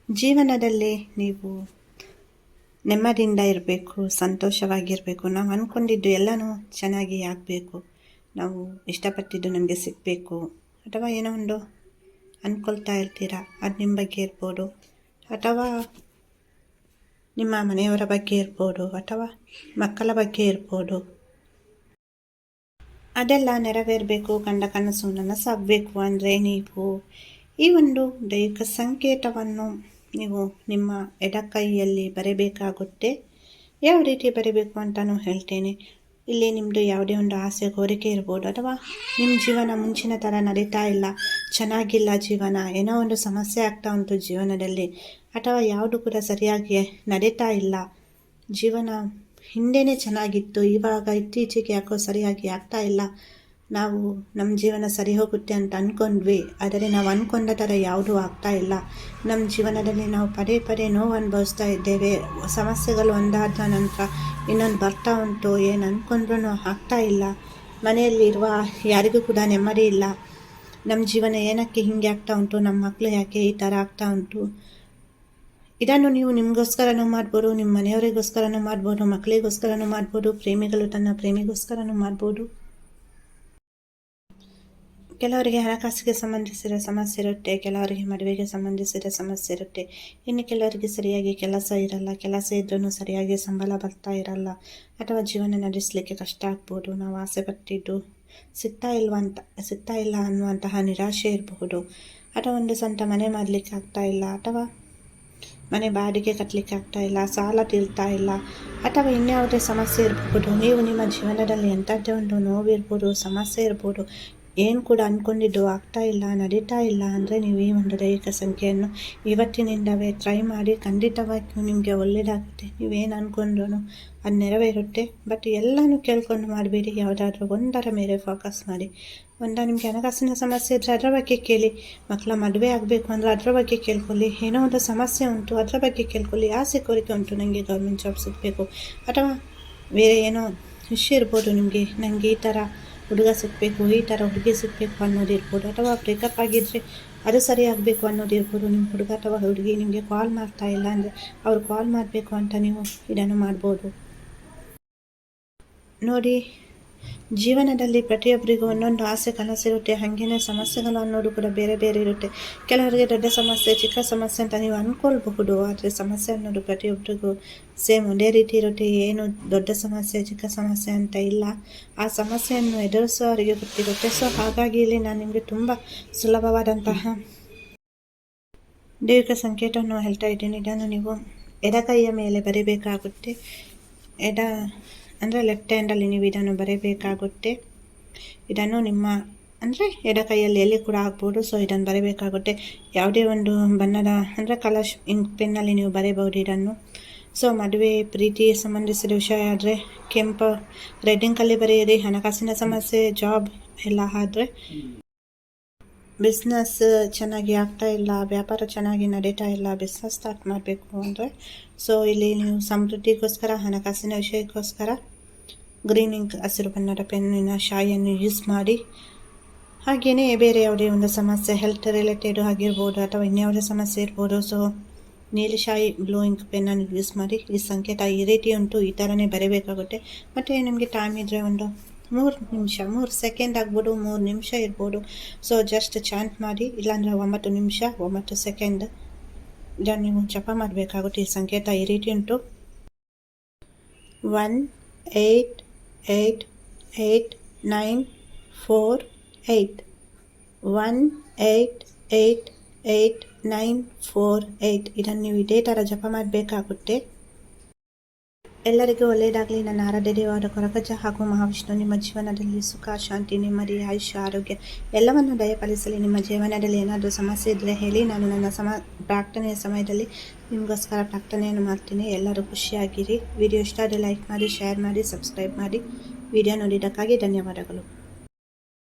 ಜೀವನದಲ್ಲಿ ನೀವು ನೆಮ್ಮದಿಯಿಂದ ಇರಬೇಕು, ಸಂತೋಷವಾಗಿರಬೇಕು. ನಾವು ಅಂದ್ಕೊಂಡಿದ್ದು ಎಲ್ಲನೂ ಚೆನ್ನಾಗಿ ಆಗಬೇಕು, ನಾವು ಇಷ್ಟಪಟ್ಟಿದ್ದು ನಮಗೆ ಸಿಗಬೇಕು, ಅಥವಾ ಏನೋ ಒಂದು ಅಂದ್ಕೊಳ್ತಾ ಇರ್ತೀರ. ಅದು ನಿಮ್ಮ ಬಗ್ಗೆ ಇರ್ಬೋದು, ಅಥವಾ ನಿಮ್ಮ ಮನೆಯವರ ಬಗ್ಗೆ ಇರ್ಬೋದು, ಅಥವಾ ಮಕ್ಕಳ ಬಗ್ಗೆ ಇರ್ಬೋದು. ಅದೆಲ್ಲ ನೆರವೇರಬೇಕು, ಕಂಡ ಕನಸು ನನಸಾಗಬೇಕು ಅಂದರೆ ನೀವು ಈ ಒಂದು ದೈವಿಕ ಸಂಕೇತವನ್ನು ನೀವು ನಿಮ್ಮ ಎಡಕೈಯಲ್ಲಿ ಬರೀಬೇಕಾಗುತ್ತೆ. ಯಾವ ರೀತಿ ಬರೀಬೇಕು ಅಂತಲೂ ಹೇಳ್ತೇನೆ. ಇಲ್ಲಿ ನಿಮ್ಮದು ಯಾವುದೇ ಒಂದು ಆಸೆ ಕೋರಿಕೆ ಇರ್ಬೋದು, ಅಥವಾ ನಿಮ್ಮ ಜೀವನ ಮುಂಚಿನ ಥರ ನಡೀತಾ ಇಲ್ಲ, ಚೆನ್ನಾಗಿಲ್ಲ ಜೀವನ, ಏನೋ ಒಂದು ಸಮಸ್ಯೆ ಆಗ್ತಾ ಉಂಟು ಜೀವನದಲ್ಲಿ, ಅಥವಾ ಯಾವುದು ಕೂಡ ಸರಿಯಾಗಿ ನಡೀತಾ ಇಲ್ಲ, ಜೀವನ ಹಿಂದೆನೇ ಚೆನ್ನಾಗಿತ್ತು, ಇವಾಗ ಇತ್ತೀಚೆಗೆ ಯಾಕೋ ಸರಿಯಾಗಿ ಆಗ್ತಾ ಇಲ್ಲ, ನಾವು ನಮ್ಮ ಜೀವನ ಸರಿ ಹೋಗುತ್ತೆ ಅಂತ ಅಂದ್ಕೊಂಡ್ವಿ, ಆದರೆ ನಾವು ಅಂದ್ಕೊಂಡ ಥರ ಯಾವುದೂ ಆಗ್ತಾ ಇಲ್ಲ, ನಮ್ಮ ಜೀವನದಲ್ಲಿ ನಾವು ಪದೇ ಪದೇ ನೋವು ಅನುಭವಿಸ್ತಾ ಇದ್ದೇವೆ, ಸಮಸ್ಯೆಗಳು ಒಂದಾದ ನಂತರ ಇನ್ನೊಂದು ಬರ್ತಾ ಉಂಟು, ಏನು ಅಂದ್ಕೊಂಡ್ರೂ ಆಗ್ತಾ ಇಲ್ಲ, ಮನೆಯಲ್ಲಿರುವ ಯಾರಿಗೂ ಕೂಡ ನೆಮ್ಮದಿ ಇಲ್ಲ, ನಮ್ಮ ಜೀವನ ಏನಕ್ಕೆ ಹೀಗೆ ಆಗ್ತಾ ಉಂಟು, ನಮ್ಮ ಮಕ್ಕಳು ಯಾಕೆ ಈ ಥರ ಆಗ್ತಾ ಉಂಟು. ಇದನ್ನು ನೀವು ನಿಮಗೋಸ್ಕರನೂ ಮಾಡ್ಬೋದು, ನಿಮ್ಮ ಮನೆಯವರಿಗೋಸ್ಕರನೂ ಮಾಡ್ಬೋದು, ಮಕ್ಕಳಿಗೋಸ್ಕರನೂ ಮಾಡ್ಬೋದು, ಪ್ರೇಮಿಗಳು ತನ್ನ ಪ್ರೇಮಿಗೋಸ್ಕರನೂ ಮಾಡ್ಬೋದು. ಕೆಲವರಿಗೆ ಹಣಕಾಸಿಗೆ ಸಂಬಂಧಿಸಿದ ಸಮಸ್ಯೆ ಇರುತ್ತೆ, ಕೆಲವರಿಗೆ ಮದುವೆಗೆ ಸಂಬಂಧಿಸಿದ ಸಮಸ್ಯೆ ಇರುತ್ತೆ, ಇನ್ನು ಕೆಲವರಿಗೆ ಸರಿಯಾಗಿ ಕೆಲಸ ಇರಲ್ಲ, ಕೆಲಸ ಇದ್ರೂ ಸರಿಯಾಗಿ ಸಂಬಳ ಬರ್ತಾ ಇರಲ್ಲ, ಅಥವಾ ಜೀವನ ನಡೆಸಲಿಕ್ಕೆ ಕಷ್ಟ ಆಗ್ಬೋದು, ನಾವು ಆಸೆ ಪಟ್ಟಿದ್ದು ಸಿಗ್ತಾ ಇಲ್ಲ ಅನ್ನುವಂತಹ ನಿರಾಶೆ ಇರಬಹುದು, ಅಥವಾ ಒಂದು ಸ್ವಂತ ಮನೆ ಮಾಡಲಿಕ್ಕೆ ಆಗ್ತಾ ಇಲ್ಲ, ಅಥವಾ ಮನೆ ಬಾಡಿಗೆ ಕಟ್ಟಲಿಕ್ಕೆ ಆಗ್ತಾ ಇಲ್ಲ, ಸಾಲ ತೀರ್ತಾ ಇಲ್ಲ, ಅಥವಾ ಇನ್ಯಾವುದೇ ಸಮಸ್ಯೆ ಇರಬಹುದು. ನೀವು ನಿಮ್ಮ ಜೀವನದಲ್ಲಿ ಎಂಥದ್ದೇ ಒಂದು ನೋವಿರ್ಬೋದು, ಸಮಸ್ಯೆ ಇರ್ಬೋದು, ಏನು ಕೂಡ ಅಂದ್ಕೊಂಡಿದ್ದು ಆಗ್ತಾ ಇಲ್ಲ, ನಡೀತಾ ಇಲ್ಲ ಅಂದರೆ ನೀವು ಈ ಒಂದು ದೈಹಿಕ ಸಂಖ್ಯೆಯನ್ನು ಇವತ್ತಿನಿಂದವೇ ಟ್ರೈ ಮಾಡಿ. ಖಂಡಿತವಾಗಿಯೂ ನಿಮಗೆ ಒಳ್ಳೆಯದಾಗುತ್ತೆ. ನೀವೇನು ಅಂದ್ಕೊಂಡ್ರೂ ಅದು ನೆರವೇರುತ್ತೆ. ಬಟ್ ಎಲ್ಲನೂ ಕೇಳ್ಕೊಂಡು ಮಾಡಬೇಡಿ, ಯಾವುದಾದ್ರೂ ಒಂದರ ಮೇಲೆ ಫೋಕಸ್ ಮಾಡಿ. ನಿಮಗೆ ಹಣಕಾಸಿನ ಸಮಸ್ಯೆ ಇದ್ದರೆ ಅದರ ಬಗ್ಗೆ ಕೇಳಿ, ಮಕ್ಕಳ ಮದುವೆ ಆಗಬೇಕು ಅಂದರೆ ಅದರ ಬಗ್ಗೆ ಕೇಳ್ಕೊಳ್ಳಿ, ಏನೋ ಒಂದು ಸಮಸ್ಯೆ ಉಂಟು ಅದರ ಬಗ್ಗೆ ಕೇಳ್ಕೊಳ್ಳಿ, ಆಸೆ ಕೋರಿಕೆ ಉಂಟು ನನಗೆ ಗೌರ್ಮೆಂಟ್ ಜಾಬ್ ಸಿಗಬೇಕು, ಅಥವಾ ಬೇರೆ ಏನೋ ವಿಷಯ ಇರ್ಬೋದು ನಿಮಗೆ, ನನಗೆ ಈ ಥರ ಹುಡುಗ ಸಿಗಬೇಕು, ಈ ಥರ ಹುಡುಗಿ ಸಿಗಬೇಕು ಅನ್ನೋದಿರ್ಬೋದು, ಅಥವಾ ಬ್ರೇಕಪ್ ಆಗಿದ್ದರೆ ಅದು ಸರಿ ಆಗಬೇಕು ಅನ್ನೋದಿರ್ಬೋದು. ನಿಮ್ಮ ಹುಡುಗ ಅಥವಾ ಹುಡುಗಿ ನಿಮಗೆ ಕಾಲ್ ಮಾಡ್ತಾ ಇಲ್ಲ ಅಂದರೆ ಅವ್ರು ಕಾಲ್ ಮಾಡಬೇಕು ಅಂತ ನೀವು ಇದನ್ನು ಮಾಡ್ಬೋದು. ನೋಡಿ, ಜೀವನದಲ್ಲಿ ಪ್ರತಿಯೊಬ್ಬರಿಗೂ ಒಂದೊಂದು ಆಸೆ ಕನಸಿರುತ್ತೆ, ಹಾಗೇನೆ ಸಮಸ್ಯೆಗಳು ಅನ್ನೋದು ಕೂಡ ಬೇರೆ ಬೇರೆ ಇರುತ್ತೆ. ಕೆಲವರಿಗೆ ದೊಡ್ಡ ಸಮಸ್ಯೆ, ಚಿಕ್ಕ ಸಮಸ್ಯೆ ಅಂತ ನೀವು ಅಂದ್ಕೊಳ್ಬಹುದು, ಆದರೆ ಸಮಸ್ಯೆ ಅನ್ನೋದು ಪ್ರತಿಯೊಬ್ಬರಿಗೂ ಸೇಮ್ ಒಂದೇ ರೀತಿ ಇರುತ್ತೆ. ಏನು ದೊಡ್ಡ ಸಮಸ್ಯೆ ಚಿಕ್ಕ ಸಮಸ್ಯೆ ಅಂತ ಇಲ್ಲ, ಆ ಸಮಸ್ಯೆಯನ್ನು ಎದುರಿಸೋರಿಗೆ ಗೊತ್ತಿರುತ್ತೆ. ಸೊ ಹಾಗಾಗಿ ಇಲ್ಲಿ ನಾನು ನಿಮಗೆ ತುಂಬ ಸುಲಭವಾದಂತಹ ದೈವಿಕ ಸಂಕೇತವನ್ನು ಹೇಳ್ತಾ ಇದ್ದೀನಿ. ಇದನ್ನು ನೀವು ಎಡಕೈಯ ಮೇಲೆ ಬರೀಬೇಕಾಗುತ್ತೆ. ಅಂದರೆ ಲೆಫ್ಟ್ ಹ್ಯಾಂಡಲ್ಲಿ ನೀವು ಇದನ್ನು ಬರೀಬೇಕಾಗುತ್ತೆ. ಇದನ್ನು ನಿಮ್ಮ ಅಂದರೆ ಎಡಕೈಯಲ್ಲಿ ಎಲ್ಲಿ ಕೂಡ ಆಗ್ಬೋದು. ಸೊ ಇದನ್ನು ಬರೀಬೇಕಾಗುತ್ತೆ. ಯಾವುದೇ ಒಂದು ಬಣ್ಣದ ಅಂದರೆ ಕಲರ್ ಇಂಕ್ ಪೆನ್ನಲ್ಲಿ ನೀವು ಬರೀಬಹುದು ಇದನ್ನು. ಸೊ ಮದುವೆ, ಪ್ರೀತಿ ಸಂಬಂಧಿಸಿದ ವಿಷಯ ಆದರೆ ಕೆಂಪು ರೆಡ್ ಇಂಕಲ್ಲಿ ಬರೆಯಿರಿ. ಹಣಕಾಸಿನ ಸಮಸ್ಯೆ, ಜಾಬ್ ಎಲ್ಲ ಆದರೆ, ಬಿಸ್ನೆಸ್ ಚೆನ್ನಾಗಿ ಆಗ್ತಾ ಇಲ್ಲ, ವ್ಯಾಪಾರ ಚೆನ್ನಾಗಿ ನಡೀತಾ ಇಲ್ಲ, ಬಿಸ್ನೆಸ್ ಸ್ಟಾರ್ಟ್ ಮಾಡಬೇಕು ಅಂದರೆ, ಸೊ ಇಲ್ಲಿ ನೀವು ಸಮೃದ್ಧಿಗೋಸ್ಕರ, ಹಣಕಾಸಿನ ವಿಷಯಕ್ಕೋಸ್ಕರ ಗ್ರೀನ್ ಇಂಕ್ ಹಸಿರು ಬಣ್ಣದ ಪೆನ್ನಿನ ಶಾಯಿಯನ್ನು ಯೂಸ್ ಮಾಡಿ. ಹಾಗೆಯೇ ಬೇರೆ ಯಾವುದೇ ಒಂದು ಸಮಸ್ಯೆ ಹೆಲ್ತ್ ರಿಲೇಟೆಡ್ ಆಗಿರ್ಬೋದು, ಅಥವಾ ಇನ್ಯಾವುದೇ ಸಮಸ್ಯೆ ಇರ್ಬೋದು. ಸೊ ನೀಲಿ ಶಾಯಿ ಬ್ಲೂ ಇಂಕ್ ಪೆನ್ನನ್ನು ಯೂಸ್ ಮಾಡಿ. ಈ ಸಂಕೇತ ಈ ರೀತಿ ಉಂಟು, ಈ ಥರನೇ ಬರೀಬೇಕಾಗುತ್ತೆ. ಮತ್ತು ನಿಮಗೆ ಟೈಮ್ ಇದ್ದರೆ ಒಂದು 3 ನಿಮಿಷ, 3 ಸೆಕೆಂಡ್ ಆಗ್ಬೋದು, 3 ನಿಮಿಷ ಇರ್ಬೋದು. ಸೊ ಜಸ್ಟ್ ಚಾಂಟ್ ಮಾಡಿ, ಇಲ್ಲಾಂದರೆ 9 ನಿಮಿಷ 9 ಸೆಕೆಂಡ್ ಇದನ್ನು ನೀವು ಜಪ ಮಾಡಬೇಕಾಗುತ್ತೆ. ಈ ಸಂಕೇತ ಈ ರೀತಿ ಉಂಟು: 1 8 8 8 9 4 8 1 8 8 8 9 4 8 ಇದನ್ನು ನೀವು ಇದೇ ಥರ ಜಪ ಮಾಡಬೇಕಾಗುತ್ತೆ. ಎಲ್ಲರಿಗೂ ಒಳ್ಳೆಯದಾಗಲಿ. ನನ್ನ ಆರಾಧ್ಯ ದೇವರ ಕೊರಗಜ್ಜ ಹಾಗೂ ಮಹಾವಿಷ್ಣು ನಿಮ್ಮ ಜೀವನದಲ್ಲಿ ಸುಖ, ಶಾಂತಿ, ನೆಮ್ಮದಿ, ಆಯುಷ್ಯ, ಆರೋಗ್ಯ ಎಲ್ಲವನ್ನು ದಯಪಾಲಿಸಲಿ. ನಿಮ್ಮ ಜೀವನದಲ್ಲಿ ಏನಾದರೂ ಸಮಸ್ಯೆ ಇದ್ದರೆ ಹೇಳಿ, ನಾನು ನನ್ನ ಪ್ರಾರ್ಥನೆಯ ಸಮಯದಲ್ಲಿ ನಿಮಗೋಸ್ಕರ ಪ್ರಾರ್ಥನೆಯನ್ನು ಮಾಡ್ತೀನಿ. ಎಲ್ಲರೂ ಖುಷಿಯಾಗಿರಿ. ವಿಡಿಯೋ ಇಷ್ಟ ಆದರೆ ಲೈಕ್ ಮಾಡಿ, ಶೇರ್ ಮಾಡಿ, ಸಬ್ಸ್ಕ್ರೈಬ್ ಮಾಡಿ. ವಿಡಿಯೋ ನೋಡಿದ್ದಕ್ಕಾಗಿ ಧನ್ಯವಾದಗಳು.